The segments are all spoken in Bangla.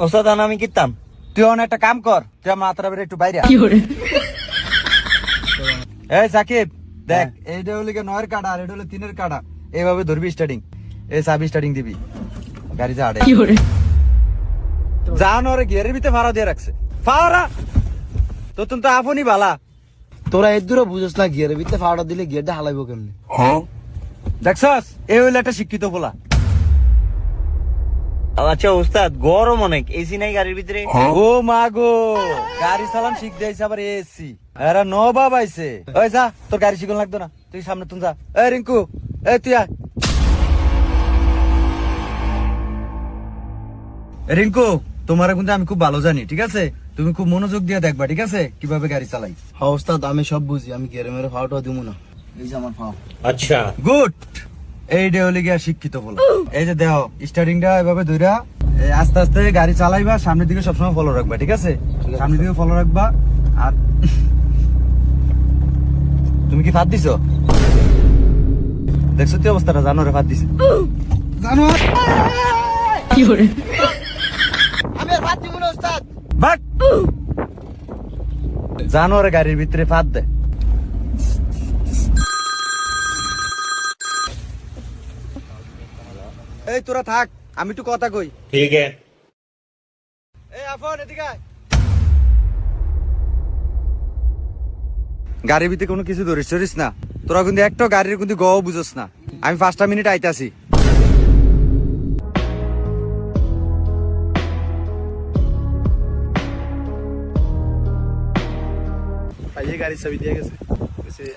ওস্তাদ আমি কিতাম তুই অনেক একটা কাম কর, তুই আমার মাথার উপরে একটু বাইরে এই সাকিব দেখ, এইটা হলো কি 9 এর কাটা আর এটা হলো 3 এর কাটা, এইভাবে ধরবি স্টার্টিং, এই সাবি স্টার্টিং দিবি, গাড়ি যা আড়ে জানো রে গিয়ারের ভিতরে ফাড়া দিয়ে রাখছে, ফাড়া তো তুমি তো আপনি বালা, তোরা এর দূরে বুঝছ না গিয়ারের ভিতরে ফাওয়াটা দিলে গিয়ারটা হালাইবো কেমনে? দেখছস এই হইলো একটা শিক্ষিত বলা। আচ্ছা ওস্তাদ, গরম অনেক, এসি নাই গাড়ির ভিতরে? ও মা গো, গাড়ি চালান শিখ দিয়েছে আবার এসি, এরা নবাব আইছে। ওই যা, তোর গাড়ি শিখন লাগতো না, তুই সামনে তুই যা। এই রিঙ্কু, এই তুই আয়। রিঙ্কু, তোমার কিন্তু আমি খুব ভালো জানি, ঠিক আছে? তুমি খুব মনোযোগ দিয়ে দেখবা, ঠিক আছে, কিভাবে গাড়ি চালাই। হ্যাঁ ওস্তাদ, আমি সব বুঝি, আমি গিয়ারে মেরে ফাওয়াটা দিব না। এই যে আমার ফাও। আচ্ছা গুড, এইটা হলে গিয়া শিক্ষিত বলো। এই যে দেখো স্টার্টিংটা এভাবে ধইরা আস্তে আস্তে গাড়ি চালাইবা, সামনের দিকে সবসময় ফলো রাখবা, ঠিক আছে? সামনের দিকে ফলো রাখবা। আর তুমি কি ফাঁদ দিছো? দেখছো তুই অবস্থাটা, জানোরে ফাঁদ দিছে, জানো কি করে? আমি আর ফাঁদ দিব না ওস্তাদ। বাট জানোরে গাড়ির ভিতরে ফাঁদ দেয়। এই তোরা থাক, আমি একটু কথা কই। ঠিক আছে। এই আফন এদিকে আয়। গাড়ির ভিতরে কোনো কিছু ধরিস ধরিস না, তোরা কিন্তু একটা গাড়ির কিন্তু গও বুঝস না। আমি 5টা মিনিট আইতাছি। ভাইয়ে গাড়ির চাবি দিয়ে গেছে,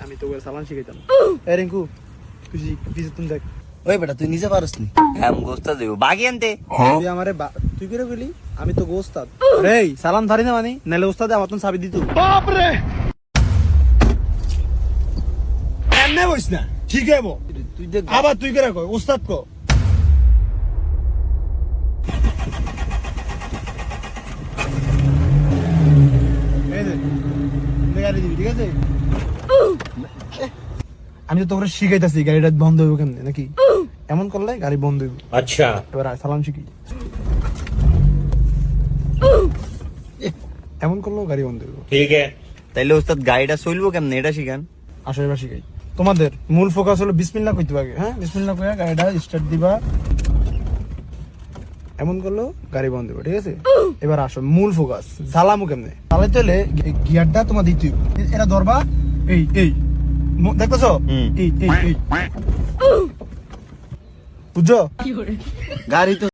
আমি তো চালান শিখাইতাম। এই রিঙ্কু, তুই পিছে তুমি দেখ। ওই বেটা, তুই নিজে পারস নি? হ্যাঁ গোস্তাদ দেবো, বাগি আনতে। তুই আমারে তুই করে বলি, আমি তো গোস্তাদ। আরে সালাম ধারি না মানে, নালে ওস্তাদে আমার তো চাবি দিত। বাপ রে, এমনে বইস না, ঠিক হইবো। তুই দেখ, আবার তুই করে কই ওস্তাদ কো। এই দে, গাড়ি দিবি, ঠিক আছে? আমি তো তোকে শিখাইতাছি গাড়িটা বন্ধ হইব কেমনে, নাকি এমন করলে গাড়ি বন্ধ হইব। আচ্ছা এবার সালাম শিখি, এমন করলেও গাড়ি বন্ধ হইব। ঠিক আছে। তাইলে ওস্তাদ গাড়িটা চলবো কেমনে এটা শিখান। আসো এবার শিখাই। তোমাদের মূল ফোকাস হলো বিসমিল্লাহ কইতে হবে। হ্যাঁ, বিসমিল্লাহ কইয়া গাড়িটা স্টার্ট দিবা, এমন করলেও গাড়ি বন্ধ হইব, ঠিক আছে? এবার আসো মূল ফোকাস, জ্বালামু কেমনে চালাইতে হলে গিয়ারটা তোমার দিতে হইব। এটা ধরবা, এই এই দেখতেছো, এই এই এই, বুঝছো? গাড়ি তো